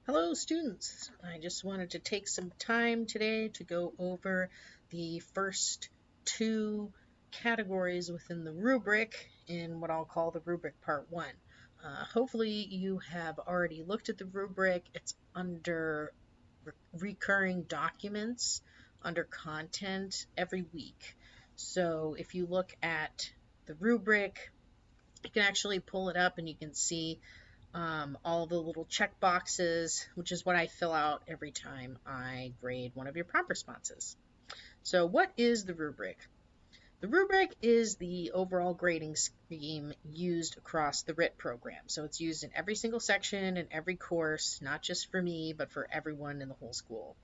Hello students, I just wanted to take some time today to go over the first two categories within the rubric in what I'll call the rubric part 1. Hopefully you have already looked at the rubric. It's under recurring documents, under content every week. So if you look at the rubric, you can actually pull it up and you can see all the little check boxes, which is what I fill out every time I grade one of your prompt responses. So what is the rubric? The rubric is the overall grading scheme used across the WRIT program. So it's used in every single section and every course, not just for me, but for everyone in the whole school.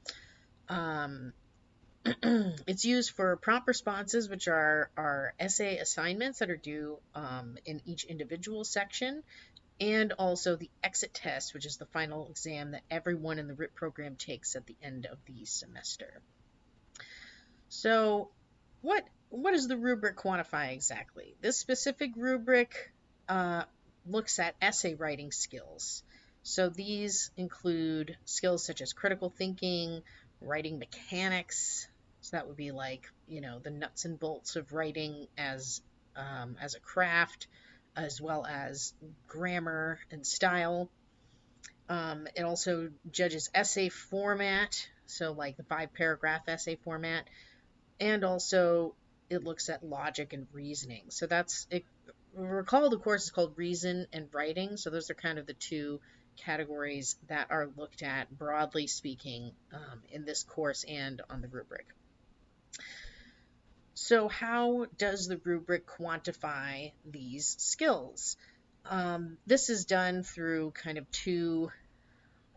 It's used for prompt responses, which are our essay assignments that are due in each individual section, and also the exit test, which is the final exam that everyone in the WRIT program takes at the end of the semester. So what does the rubric quantify exactly? This specific rubric looks at essay writing skills. So these include skills such as critical thinking, writing mechanics. So that would be like, the nuts and bolts of writing as a craft, as well as grammar and style. It also judges essay format, so like the 5-paragraph essay format, and also it looks at logic and reasoning. So that's it. Recall the course is called Reason and Writing, so those are kind of the two categories that are looked at, broadly speaking, in this course and on the rubric. So how does the rubric quantify these skills? This is done through kind of two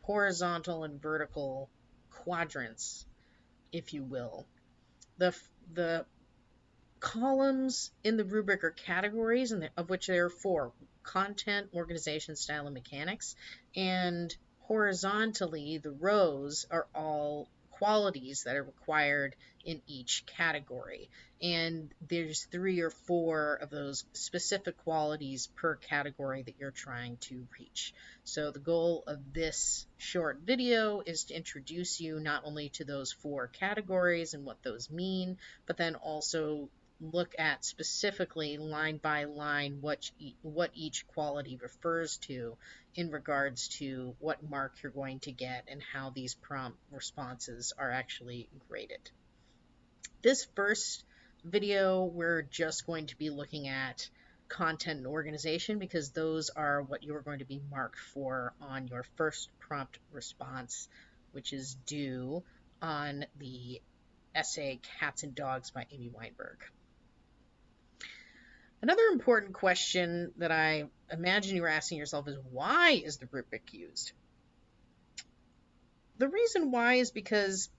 horizontal and vertical quadrants, if you will. The columns in the rubric are categories, of which there are 4: content, organization, style, and mechanics. And horizontally, the rows are all qualities that are required in each category. And there's 3 or 4 of those specific qualities per category that you're trying to reach. So the goal of this short video is to introduce you not only to those 4 categories and what those mean, but then also look at specifically line by line what each quality refers to in regards to what mark you're going to get and how these prompt responses are actually graded. This first video, we're just going to be looking at content and organization because those are what you're going to be marked for on your first prompt response, which is due on the essay Cats and Dogs by Amy Weinberg. Another important question that I imagine you're asking yourself is, why is the rubric used? The reason why is because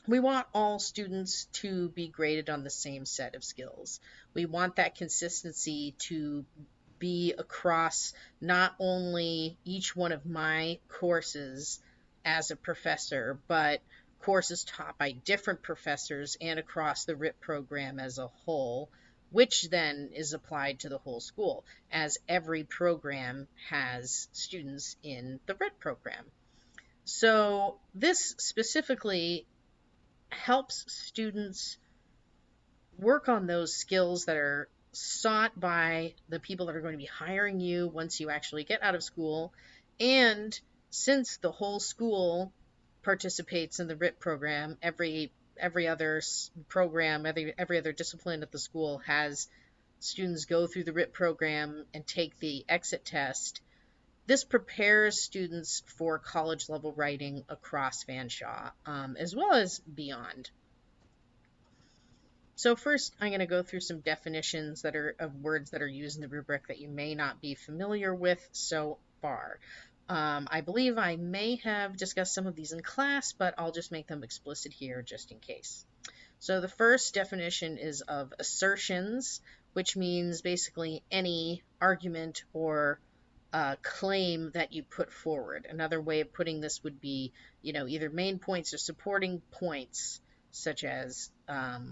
we want all students to be graded on the same set of skills. We want that consistency to be across not only each one of my courses as a professor, but courses taught by different professors and across the WRIT program as a whole, which then is applied to the whole school, as every program has students in the WRIT program. So this specifically helps students work on those skills that are sought by the people that are going to be hiring you once you actually get out of school. And since the whole school participates in the WRIT program, every other program, every other discipline at the school has students go through the WRIT program and take the exit test. This prepares students for college level writing across Fanshawe, as well as beyond. So first, I'm going to go through some definitions that are of words that are used in the rubric that you may not be familiar with so far. I believe I may have discussed some of these in class, but I'll just make them explicit here just in case. So the first definition is of assertions, which means basically any argument or claim that you put forward. Another way of putting this would be, either main points or supporting points, such as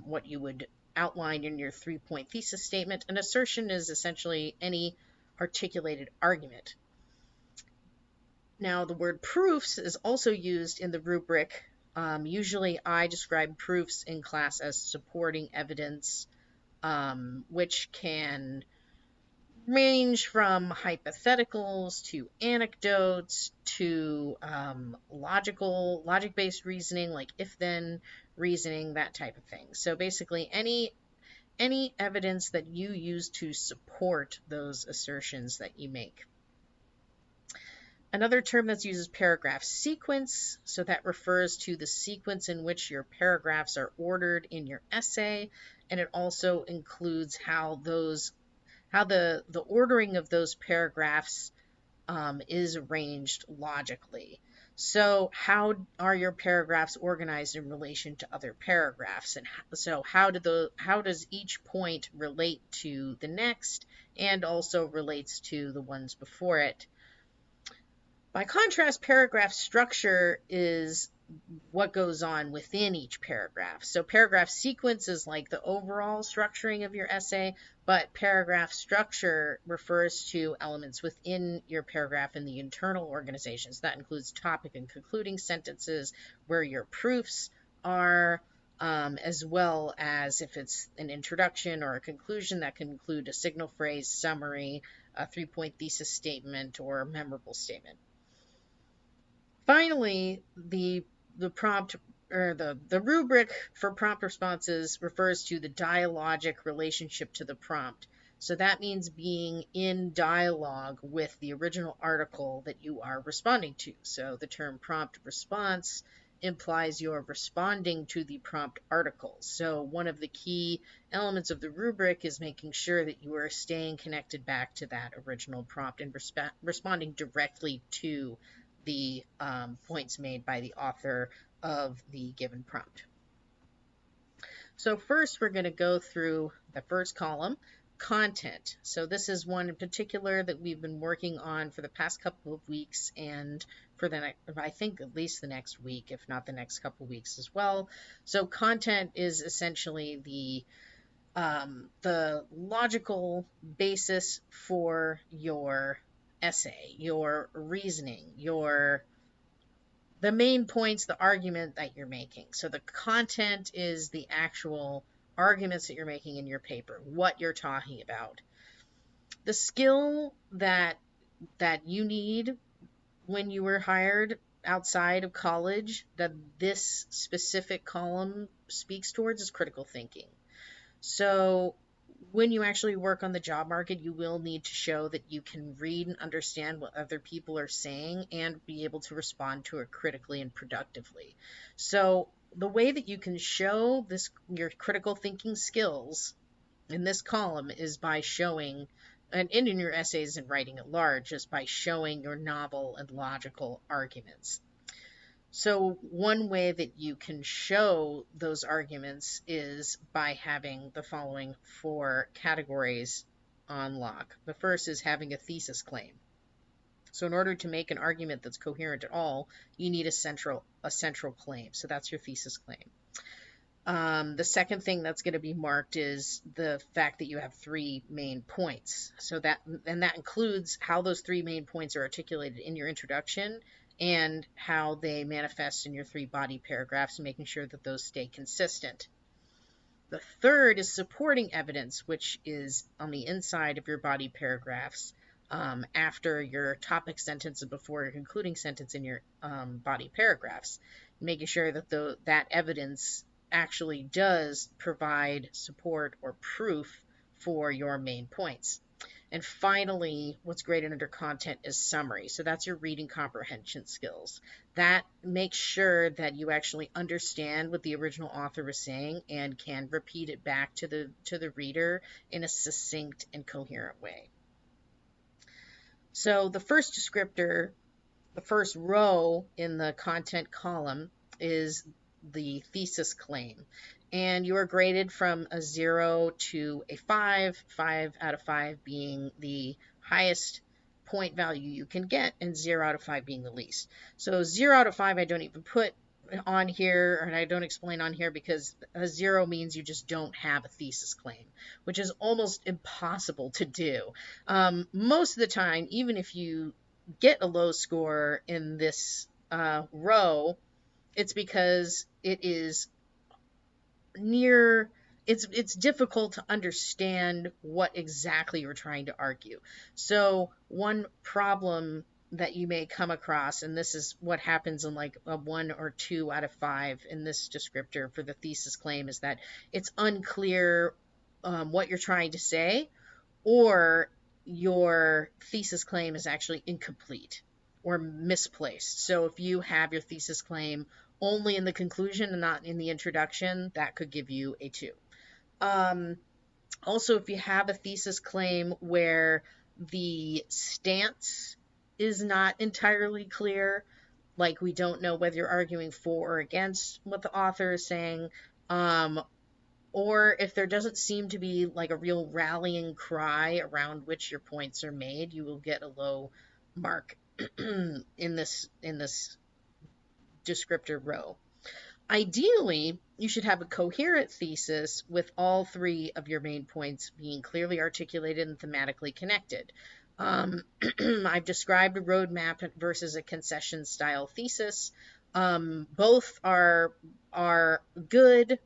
what you would outline in your 3-point thesis statement. An assertion is essentially any articulated argument. Now, the word proofs is also used in the rubric. Usually I describe proofs in class as supporting evidence, which can range from hypotheticals to anecdotes to logic-based reasoning, like if-then reasoning, that type of thing. So basically, any evidence that you use to support those assertions that you make. Another term that's used is paragraph sequence. So that refers to the sequence in which your paragraphs are ordered in your essay, and it also includes how the ordering of those paragraphs is arranged logically. So how are your paragraphs organized in relation to other paragraphs? And so how does each point relate to the next, and also relates to the ones before it? By contrast, paragraph structure is what goes on within each paragraph. So paragraph sequence is like the overall structuring of your essay, but paragraph structure refers to elements within your paragraph in the internal organizations. That includes topic and concluding sentences, where your proofs are, as well as if it's an introduction or a conclusion, that can include a signal phrase, summary, a 3-point thesis statement, or a memorable statement. Finally, the prompt, or the rubric for prompt responses, refers to the dialogic relationship to the prompt. So that means being in dialogue with the original article that you are responding to. So the term prompt response implies you're responding to the prompt article. So one of the key elements of the rubric is making sure that you are staying connected back to that original prompt and responding directly to the points made by the author of the given prompt. So first, we're going to go through the first column, content. So this is one in particular that we've been working on for the past couple of weeks, and for the I think at least the next week, if not the next couple of weeks as well. So content is essentially the logical basis for your essay, your reasoning, the main points, the argument that you're making. So the content is the actual arguments that you're making in your paper, what you're talking about. The skill that you need when you were hired outside of college that this specific column speaks towards is critical thinking. So when you actually work on the job market, you will need to show that you can read and understand what other people are saying and be able to respond to it critically and productively. So the way that you can show your critical thinking skills in this column is by showing, and in your essays and writing at large, is by showing your novel and logical arguments. So one way that you can show those arguments is by having the following 4 categories on lock. The first is having a thesis claim. So in order to make an argument that's coherent at all, you need a central claim. So that's your thesis claim. The second thing that's going to be marked is the fact that you have 3 main points. So that includes how those 3 main points are articulated in your introduction, and how they manifest in your 3 body paragraphs, and making sure that those stay consistent. The third is supporting evidence, which is on the inside of your body paragraphs, after your topic sentence and before your concluding sentence in your body paragraphs, making sure that that evidence actually does provide support or proof for your main points. And finally, what's graded under content is summary. So that's your reading comprehension skills. That makes sure that you actually understand what the original author was saying and can repeat it back to the reader in a succinct and coherent way. So the first descriptor, the first row in the content column, is the thesis claim. And you are graded from a 0 to a 5, 5 out of 5 being the highest point value you can get, and 0 out of 5 being the least. So 0 out of 5 I don't even put on here, and I don't explain on here, because a 0 means you just don't have a thesis claim, which is almost impossible to do. Most of the time, even if you get a low score in this row, it's because it is near it's difficult to understand what exactly you're trying to argue. So one problem that you may come across, and this is what happens in like a 1 or 2 out of 5 in this descriptor for the thesis claim, is that it's unclear what you're trying to say, or your thesis claim is actually incomplete or misplaced. So if you have your thesis claim only in the conclusion and not in the introduction, that could give you a 2. Also, if you have a thesis claim where the stance is not entirely clear, like we don't know whether you're arguing for or against what the author is saying, or if there doesn't seem to be like a real rallying cry around which your points are made, you will get a low mark in this descriptor row. Ideally, you should have a coherent thesis with all 3 of your main points being clearly articulated and thematically connected. I've described a roadmap versus a concession style thesis. Both are good.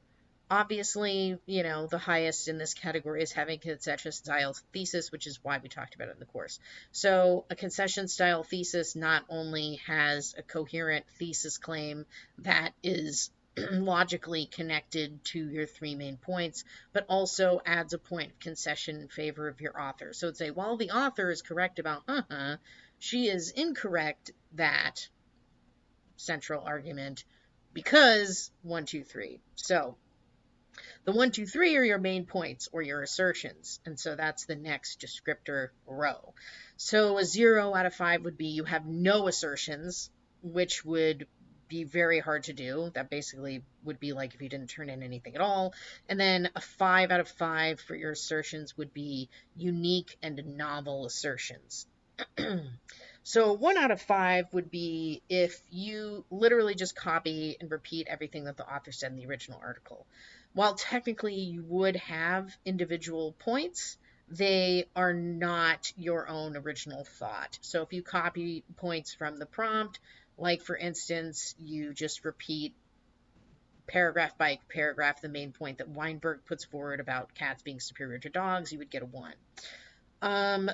Obviously, the highest in this category is having a concession style thesis, which is why we talked about it in the course. So a concession style thesis not only has a coherent thesis claim that is logically connected to your 3 main points, but also adds a point of concession in favor of your author. So it'd say, while the author is correct about, she is incorrect that central argument because 1, 2, 3. So the 1, 2, 3 are your main points or your assertions, and so that's the next descriptor row. So a 0 out of 5 would be you have no assertions, which would be very hard to do. That basically would be like if you didn't turn in anything at all. And then a 5 out of 5 for your assertions would be unique and novel assertions. So 1 out of 5 would be if you literally just copy and repeat everything that the author said in the original article. While technically you would have individual points, they are not your own original thought. So if you copy points from the prompt, like for instance, you just repeat paragraph by paragraph the main point that Weinberg puts forward about cats being superior to dogs, you would get a 1.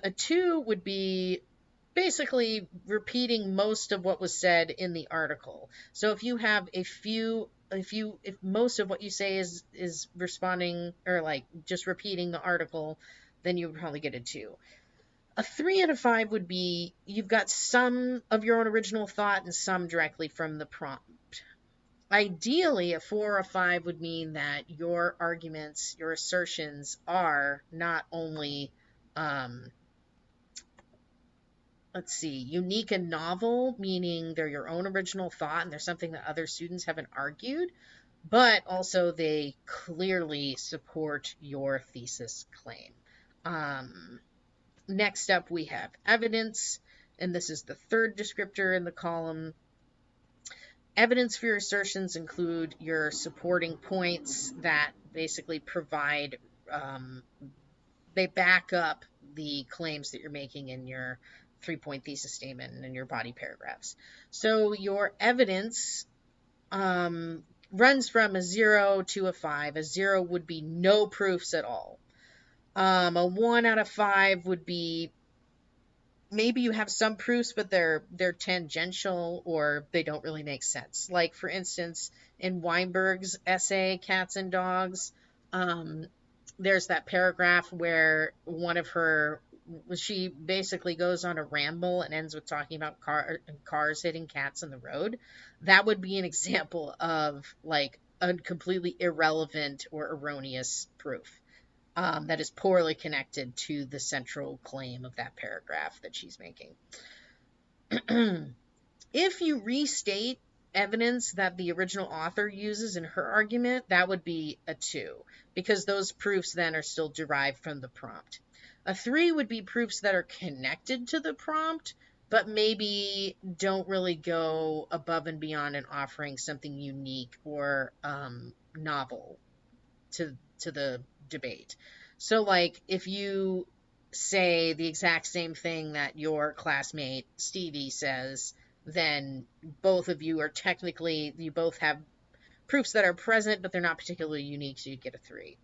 A 2 would be basically repeating most of what was said in the article. So if you have if most of what you say is responding or like just repeating the article, then you would probably get a 2. A 3 out of 5 would be you've got some of your own original thought and some directly from the prompt. Ideally, a 4 or 5 would mean that your arguments, your assertions are not only unique and novel, meaning they're your own original thought and they're something that other students haven't argued, but also they clearly support your thesis claim. Next up, we have evidence, and this is the 3rd descriptor in the column. Evidence for your assertions include your supporting points that basically provide, they back up the claims that you're making in your 3-point thesis statement and in your body paragraphs. So your evidence runs from a 0 to a 5. A 0 would be no proofs at all. A 1 out of 5 would be maybe you have some proofs, but they're tangential or they don't really make sense. Like, for instance, in Weinberg's essay, Cats and Dogs, there's that paragraph where she basically goes on a ramble and ends with talking about cars hitting cats in the road. That would be an example of like a completely irrelevant or erroneous proof that is poorly connected to the central claim of that paragraph that she's making. If you restate evidence that the original author uses in her argument, that would be a 2, because those proofs then are still derived from the prompt. A 3 would be proofs that are connected to the prompt, but maybe don't really go above and beyond in offering something unique or novel to the debate. So like if you say the exact same thing that your classmate Stevie says, then both of you are technically, you both have proofs that are present, but they're not particularly unique, so you get a 3.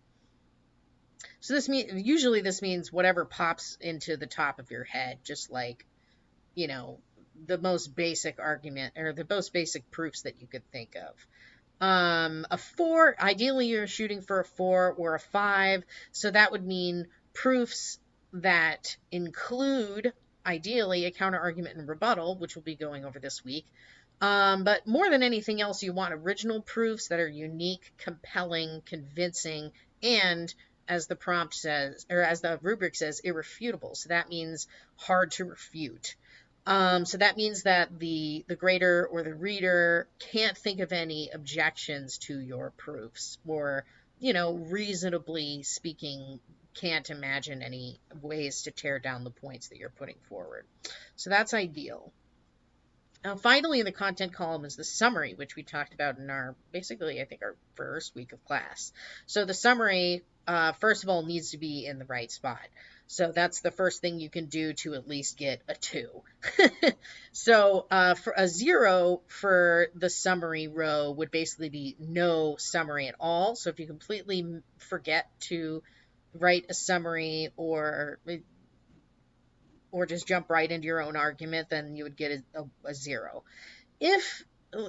So usually this means whatever pops into the top of your head, just like, you know, the most basic argument or the most basic proofs that you could think of. A 4, ideally you're shooting for a 4 or a 5, so that would mean proofs that include, ideally, a counter argument and rebuttal, which we'll be going over this week. But more than anything else, you want original proofs that are unique, compelling, convincing, and, as the prompt says, or as the rubric says, irrefutable. So that means hard to refute. So that means that the grader or the reader can't think of any objections to your proofs, or, reasonably speaking, can't imagine any ways to tear down the points that you're putting forward. So that's ideal. Now, finally, in the content column is the summary, which we talked about in our first week of class. So the summary, first of all, needs to be in the right spot. So that's the first thing you can do to at least get a 2. So for a 0 for the summary row would basically be no summary at all. So if you completely forget to write a summary or just jump right into your own argument, then you would get a 0.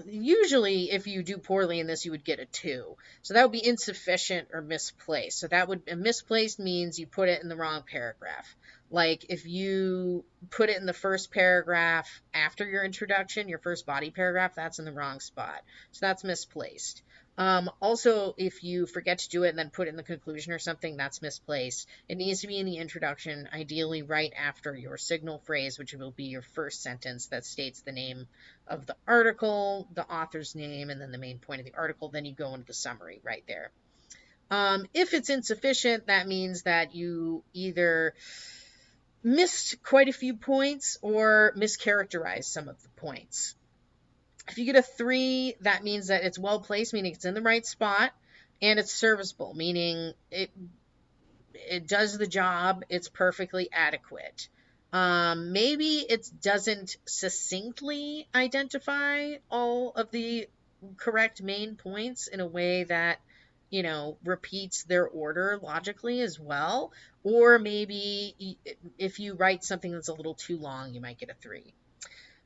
Usually if you do poorly in this, you would get a 2. So that would be insufficient or misplaced. So misplaced means you put it in the wrong paragraph. Like if you put it in the first paragraph after your introduction, your first body paragraph, that's in the wrong spot. So that's misplaced. Also, if you forget to do it and then put it in the conclusion or something, that's misplaced. It needs to be in the introduction, ideally right after your signal phrase, which will be your first sentence that states the name of the article, the author's name, and then the main point of the article. Then you go into the summary right there. If it's insufficient, that means that you either missed quite a few points or mischaracterized some of the points. If you get a 3, that means that it's well placed, meaning it's in the right spot, and it's serviceable, meaning it does the job, it's perfectly adequate. Maybe it doesn't succinctly identify all of the correct main points in a way that, repeats their order logically as well. Or maybe if you write something that's a little too long, you might get a 3.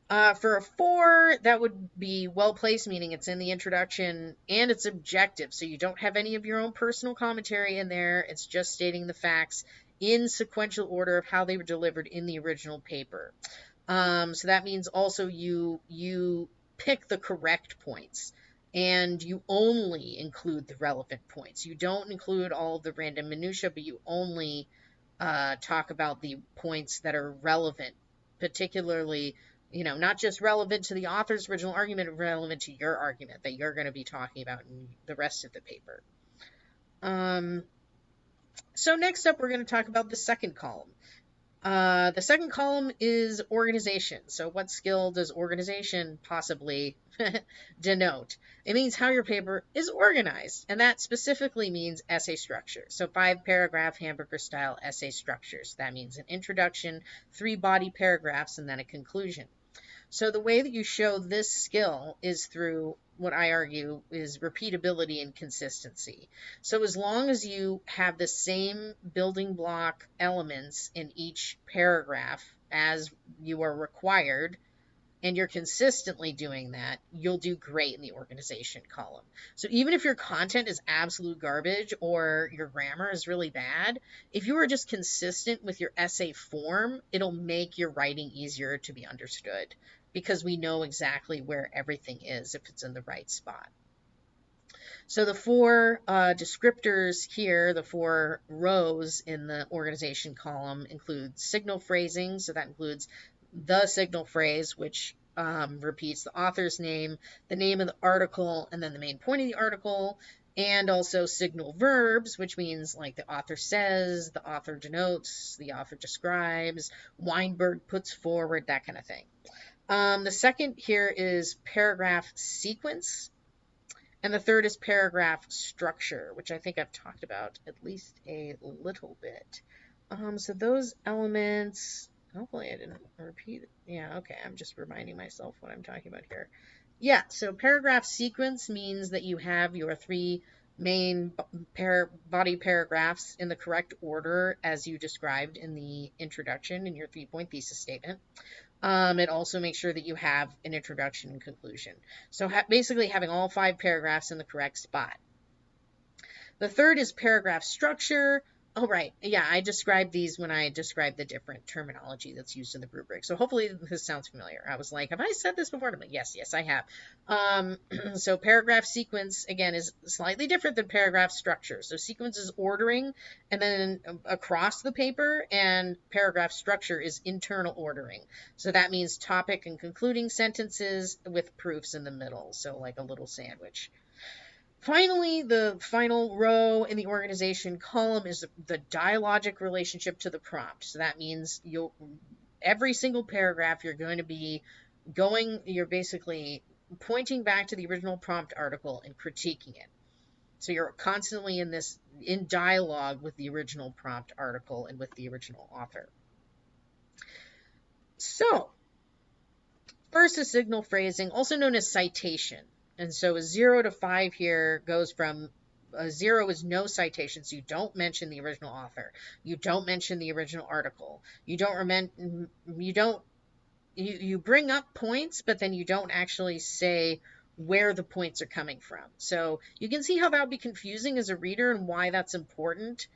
For a 4, that would be well placed, meaning it's in the introduction and it's objective. So you don't have any of your own personal commentary in there. It's just stating the facts in sequential order of how they were delivered in the original paper. So that means also you pick the correct points and you only include the relevant points. You don't include all of the random minutia, but you only talk about the points that are relevant, particularly not just relevant to the author's original argument, relevant to your argument that you're going to be talking about in the rest of the paper. So next up, we're going to talk about the second column. The second column is organization. So what skill does organization possibly denote? It means how your paper is organized, and that specifically means essay structure. So 5-paragraph hamburger-style essay structures. That means an introduction, 3 body paragraphs, and then a conclusion. So the way that you show this skill is through what I argue is repeatability and consistency. So as long as you have the same building block elements in each paragraph as you are required, and you're consistently doing that, you'll do great in the organization column. So even if your content is absolute garbage or your grammar is really bad, if you are just consistent with your essay form, it'll make your writing easier to be understood because we know exactly where everything is if it's in the right spot. So the 4 descriptors here, the 4 rows in the organization column include signal phrasing. So that includes the signal phrase, which repeats the author's name, the name of the article, and then the main point of the article, and also signal verbs, which means like the author says, the author denotes, the author describes, Weinberg puts forward, that kind of thing. The second here is paragraph sequence, and the third is paragraph structure, which I think I've talked about at least a little bit. So those elements, hopefully I didn't repeat it. Yeah, okay, I'm just reminding myself what I'm talking about here. Yeah, so paragraph sequence means that you have your three main body paragraphs in the correct order as you described in the introduction in your 3-point thesis statement. It also makes sure that you have an introduction and conclusion. So basically having all 5 paragraphs in the correct spot. The third is paragraph structure. Oh, right. Yeah, I described these when I described the different terminology that's used in the rubric. So hopefully this sounds familiar. I was like, have I said this before? I'm like, yes, I have. So paragraph sequence, again, is slightly different than paragraph structure. So sequence is ordering and then across the paper, and paragraph structure is internal ordering. So that means topic and concluding sentences with proofs in the middle. So like a little sandwich. Finally, the final row in the organization column is the dialogic relationship to the prompt. So that means every single paragraph you're basically pointing back to the original prompt article and critiquing it. So you're constantly in dialogue with the original prompt article and with the original author. So, first is signal phrasing, also known as citation. And so a 0 to 5 here goes from 0 is no citation, so you don't mention the original author. You don't mention the original article. You bring up points, but then you don't actually say where the points are coming from. So you can see how that would be confusing as a reader, and why that's important.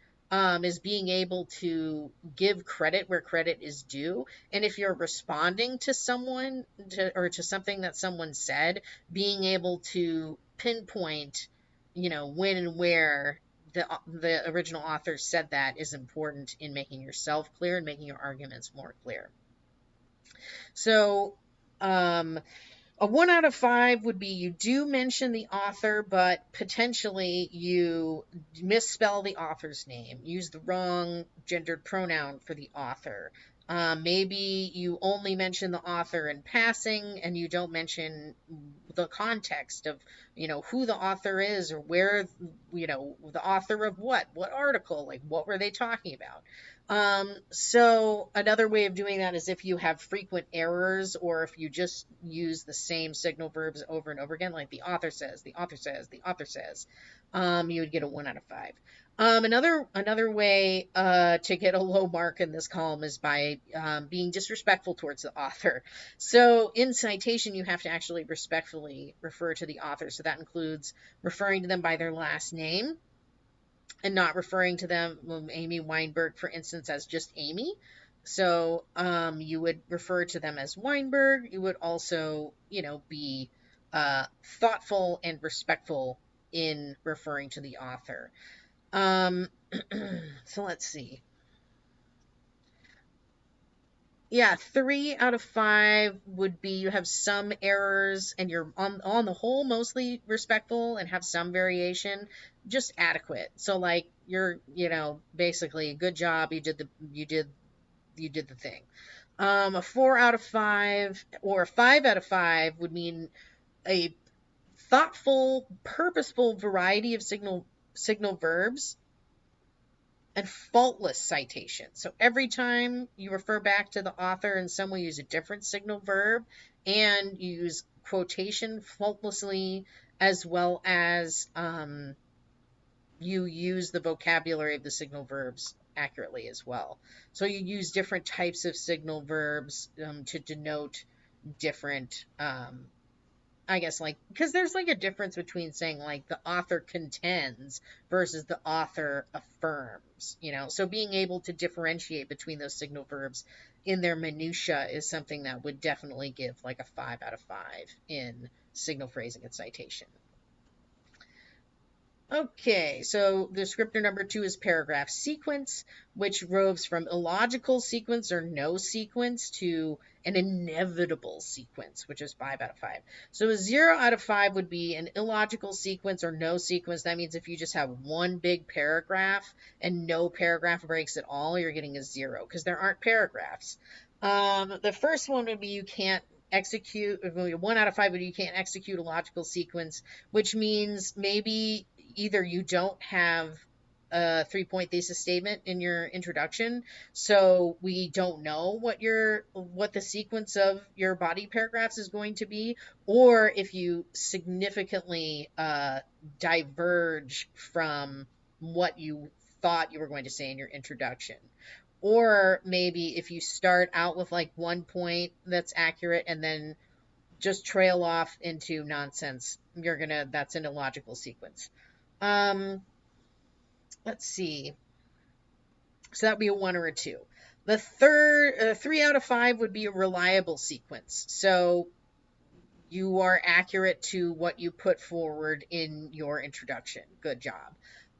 Is being able to give credit where credit is due. And if you're responding to someone or to something that someone said, being able to pinpoint, when and where the original author said that is important in making yourself clear and making your arguments more clear. So, a 1 out of 5 would be you do mention the author, but potentially you misspell the author's name, use the wrong gendered pronoun for the author. Maybe you only mention the author in passing and you don't mention the context of, who the author is, or where, the author of what article, like what were they talking about. So another way of doing that is if you have frequent errors, or if you just use the same signal verbs over and over again, like the author says, the author says, the author says, you would get a 1 out of 5. Another way to get a low mark in this column is by being disrespectful towards the author. So in citation, you have to actually respectfully refer to the author. So that includes referring to them by their last name, and not referring to them, Amy Weinberg, for instance, as just Amy. So you would refer to them as Weinberg. You would also, be thoughtful and respectful in referring to the author. So let's see. Yeah, 3 out of 5 would be you have some errors and you're on the whole mostly respectful and have some variation, just adequate. So like you're, basically good job, you did the thing. A 4 out of 5 or a 5 out of 5 would mean a thoughtful, purposeful variety of signal verbs and faultless citation. So every time you refer back to the author in some way, use a different signal verb and use quotation faultlessly, as well as you use the vocabulary of the signal verbs accurately as well. So you use different types of signal verbs to denote different I guess, because there's a difference between saying the author contends versus the author affirms, so being able to differentiate between those signal verbs in their minutia is something that would definitely give a 5 out of 5 in signal phrasing and citation. Okay, so descriptor number 2 is paragraph sequence, which roves from illogical sequence or no sequence to an inevitable sequence, which is 5 out of 5. So a 0 out of 5 would be an illogical sequence or no sequence. That means if you just have one big paragraph and no paragraph breaks at all, you're getting a 0 because there aren't paragraphs. The first one would be you can't execute, 1 out of 5 would be you can't execute a logical sequence, which means maybe either you don't have a 3-point thesis statement in your introduction, so we don't know what the sequence of your body paragraphs is going to be, or if you significantly diverge from what you thought you were going to say in your introduction. Or maybe if you start out with like one point that's accurate and then just trail off into nonsense, that's an illogical sequence. Let's see. So that would be a 1 or a 2. The third, 3 out of 5 would be a reliable sequence. So you are accurate to what you put forward in your introduction. Good job.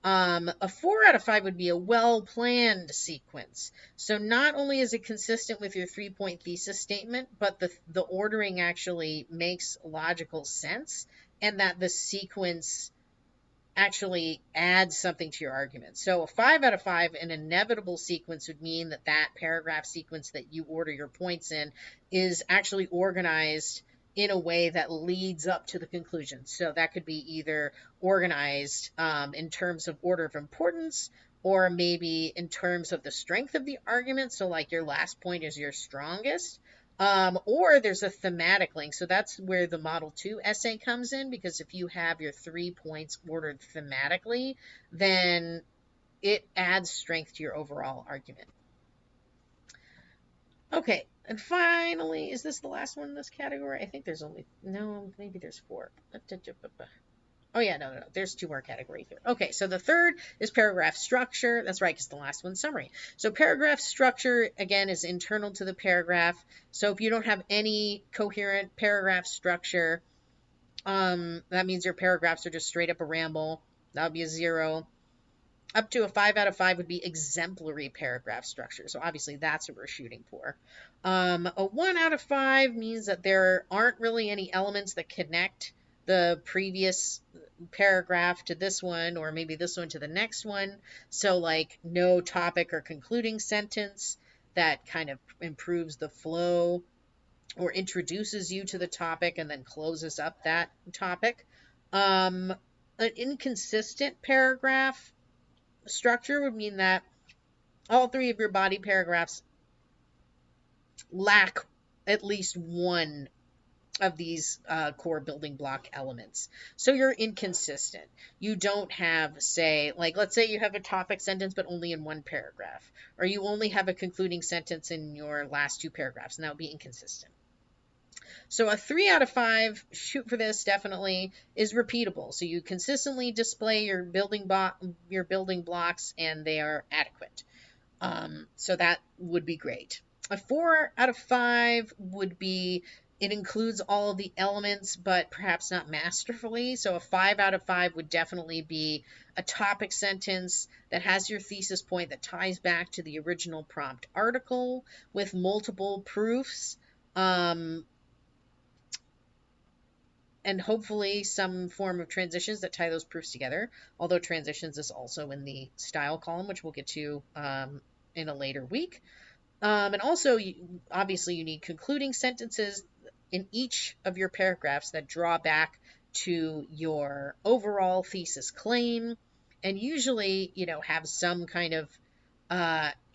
A 4 out of 5 would be a well-planned sequence. So not only is it consistent with your 3-point thesis statement, but the ordering actually makes logical sense, and that the sequence actually adds something to your argument. So a 5 out of 5, an inevitable sequence would mean that that paragraph sequence that you order your points in is actually organized in a way that leads up to the conclusion. So that could be either organized in terms of order of importance, or maybe in terms of the strength of the argument. So like your last point is your strongest. Or there's a thematic link. So that's where the Model 2 essay comes in, because if you have your 3 points ordered thematically, then it adds strength to your overall argument. Okay, and finally, is this the last one in this category? I think there's maybe there's 4. Oh yeah, no, there's 2 more categories here. Okay, so the third is paragraph structure. That's right, because the last one's summary. So paragraph structure, again, is internal to the paragraph. So if you don't have any coherent paragraph structure, that means your paragraphs are just straight up a ramble. That would be a 0. Up to a 5 out of 5 would be exemplary paragraph structure. So obviously that's what we're shooting for. A 1 out of 5 means that there aren't really any elements that connect the previous paragraph to this one, or maybe this one to the next one. So like no topic or concluding sentence that kind of improves the flow or introduces you to the topic and then closes up that topic. An inconsistent paragraph structure would mean that all 3 of your body paragraphs lack at least one of these core building block elements. So you're inconsistent. You don't have, say, like let's say you have a topic sentence but only in one paragraph, or you only have a concluding sentence in your last 2 paragraphs, and that would be inconsistent. So a 3 out of 5, shoot for this definitely, is repeatable. So you consistently display your building blocks and they are adequate. So that would be great. A 4 out of 5 would be, it includes all of the elements, but perhaps not masterfully. So a 5 out of 5 would definitely be a topic sentence that has your thesis point that ties back to the original prompt article with multiple proofs, and hopefully some form of transitions that tie those proofs together. Although transitions is also in the style column, which we'll get to in a later week. And also, obviously, you need concluding sentences in each of your paragraphs that draw back to your overall thesis claim, and usually, have some kind of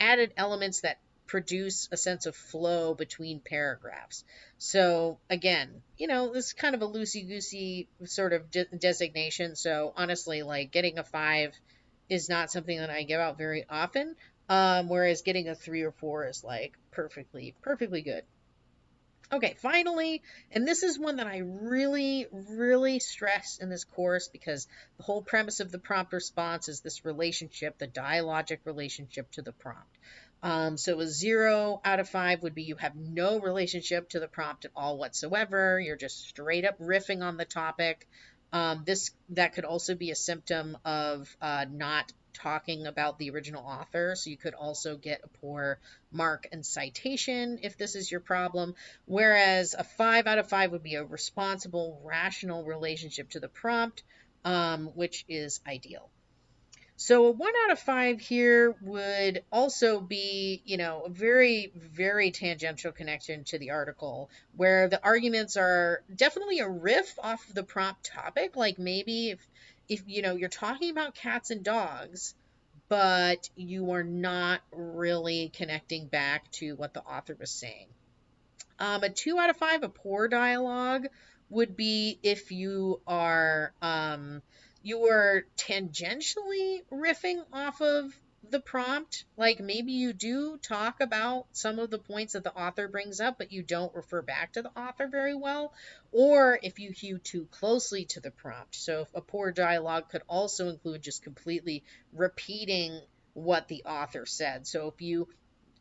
added elements that produce a sense of flow between paragraphs. So again, this is kind of a loosey-goosey sort of designation. So honestly, like getting a 5 is not something that I give out very often. Whereas getting a 3 or 4 is like perfectly good. Okay, finally, and this is one that I really, really stress in this course, because the whole premise of the prompt response is this relationship, the dialogic relationship to the prompt. So a 0 out of 5 would be you have no relationship to the prompt at all whatsoever. You're just straight up riffing on the topic. That could also be a symptom of not talking about the original author. So you could also get a poor mark and citation if this is your problem. Whereas a 5 out of 5 would be a responsible, rational relationship to the prompt, which is ideal. So a 1 out of 5 here would also be, a very, very tangential connection to the article, where the arguments are definitely a riff off of the prompt topic. Like maybe if you're talking about cats and dogs, but you are not really connecting back to what the author was saying. A 2 out of 5, a poor dialogue, would be if you are tangentially riffing off of the prompt. Like maybe you do talk about some of the points that the author brings up, but you don't refer back to the author very well. Or if you hew too closely to the prompt. So if a poor dialogue could also include just completely repeating what the author said. So if you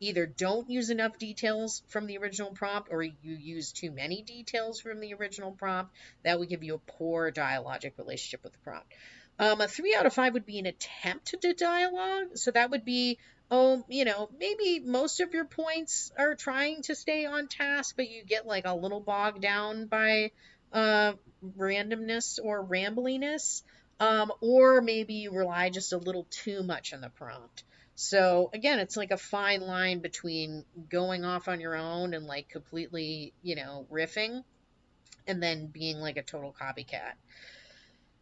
either don't use enough details from the original prompt or you use too many details from the original prompt, that would give you a poor dialogic relationship with the prompt. A 3 out of 5 would be an attempt to dialogue. So that would be, maybe most of your points are trying to stay on task, but you get like a little bogged down by randomness or rambliness. Or maybe you rely just a little too much on the prompt. So again, it's like a fine line between going off on your own and like completely, riffing, and then being like a total copycat.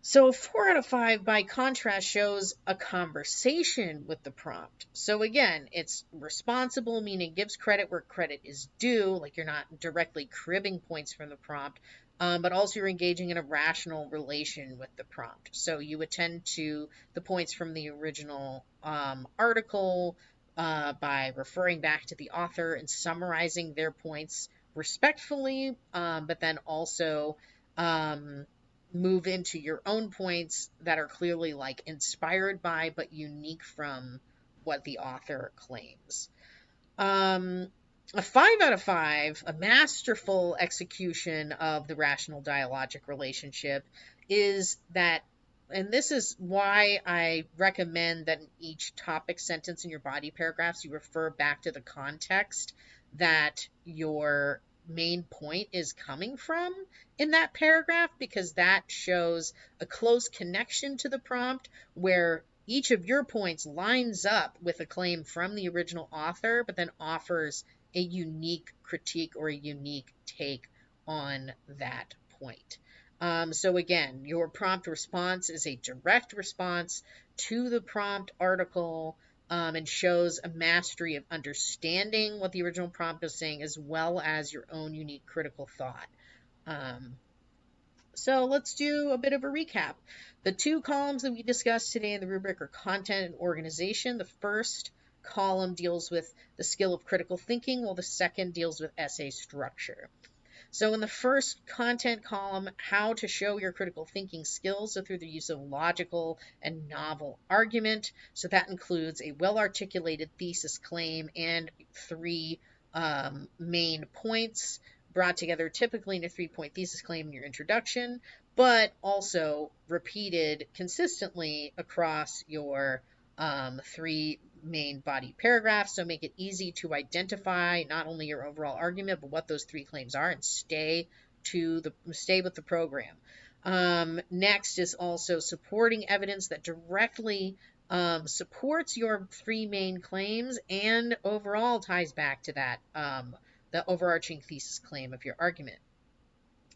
So 4 out of 5, by contrast, shows a conversation with the prompt. So again, it's responsible, meaning gives credit where credit is due, like you're not directly cribbing points from the prompt, but also you're engaging in a rational relation with the prompt. So you attend to the points from the original article by referring back to the author and summarizing their points respectfully, but then also move into your own points that are clearly like inspired by but unique from what the author claims. A 5 out of 5, a masterful execution of the rational dialogic relationship, is that, and this is why I recommend that in each topic sentence in your body paragraphs, you refer back to the context that your main point is coming from in that paragraph, because that shows a close connection to the prompt where each of your points lines up with a claim from the original author, but then offers a unique critique or a unique take on that point. So again, your prompt response is a direct response to the prompt article, and shows a mastery of understanding what the original prompt is saying, as well as your own unique critical thought. So let's do a bit of a recap. The 2 columns that we discussed today in the rubric are content and organization. The first column deals with the skill of critical thinking, while the second deals with essay structure. So in the first content column, how to show your critical thinking skills, so through the use of logical and novel argument. So that includes a well-articulated thesis claim and 3 main points brought together typically in a 3-point thesis claim in your introduction, but also repeated consistently across your 3 main body paragraphs. So make it easy to identify not only your overall argument, but what those 3 claims are, and stay with the program. Next is also supporting evidence that directly supports your 3 main claims and overall ties back to that the overarching thesis claim of your argument.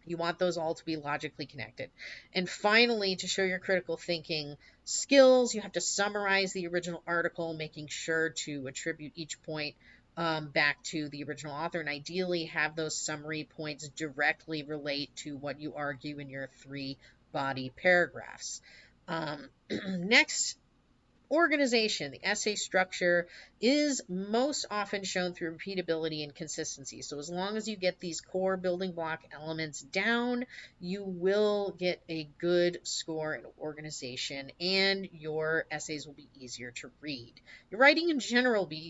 You want those all to be logically connected. And finally, to show your critical thinking skills, you have to summarize the original article, making sure to attribute each point back to the original author, and ideally have those summary points directly relate to what you argue in your 3 body paragraphs. Next, organization. The essay structure is most often shown through repeatability and consistency. So as long as you get these core building block elements down, you will get a good score in organization, and your essays will be easier to read. Your writing in general will be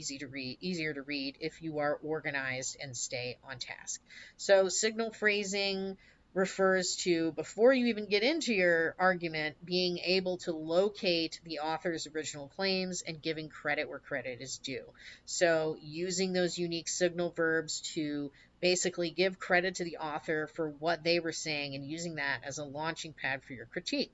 easier to read if you are organized and stay on task. So signal phrasing refers to, before you even get into your argument, being able to locate the author's original claims and giving credit where credit is due. So using those unique signal verbs to basically give credit to the author for what they were saying, and using that as a launching pad for your critique.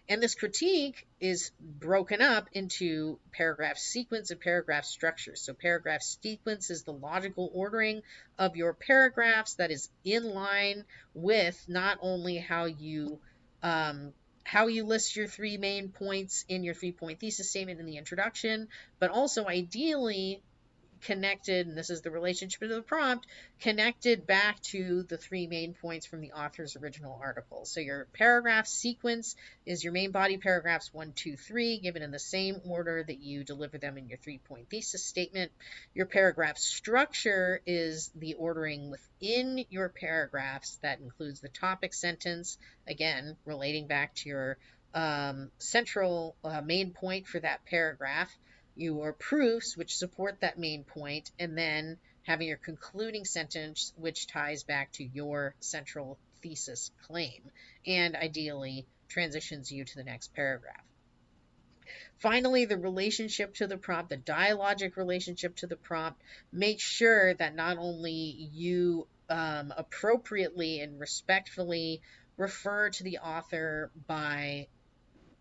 And this critique is broken up into paragraph sequence and paragraph structure. So paragraph sequence is the logical ordering of your paragraphs that is in line with not only how you how you list your 3 main points in your 3-point thesis statement in the introduction, but also ideally connected, and this is the relationship to the prompt, connected back to the 3 main points from the author's original article. So your paragraph sequence is your main body paragraphs 1, 2, 3, given in the same order that you deliver them in your 3-point thesis statement. Your paragraph structure is the ordering within your paragraphs that includes the topic sentence, again, relating back to your central main point for that paragraph, your proofs, which support that main point, and then having your concluding sentence, which ties back to your central thesis claim, and ideally transitions you to the next paragraph. Finally, the relationship to the prompt, the dialogic relationship to the prompt, make sure that not only you appropriately and respectfully refer to the author by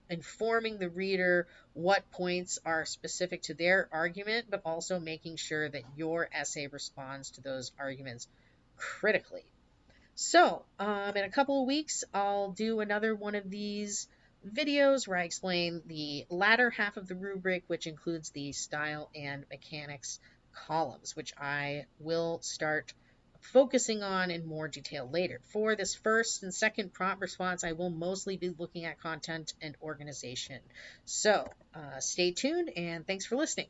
informing the reader what points are specific to their argument, but also making sure that your essay responds to those arguments critically. So, in a couple of weeks, I'll do another one of these videos where I explain the latter half of the rubric, which includes the style and mechanics columns, which I will start focusing on in more detail later. For this first and second prompt response, I will mostly be looking at content and organization. So stay tuned, and thanks for listening.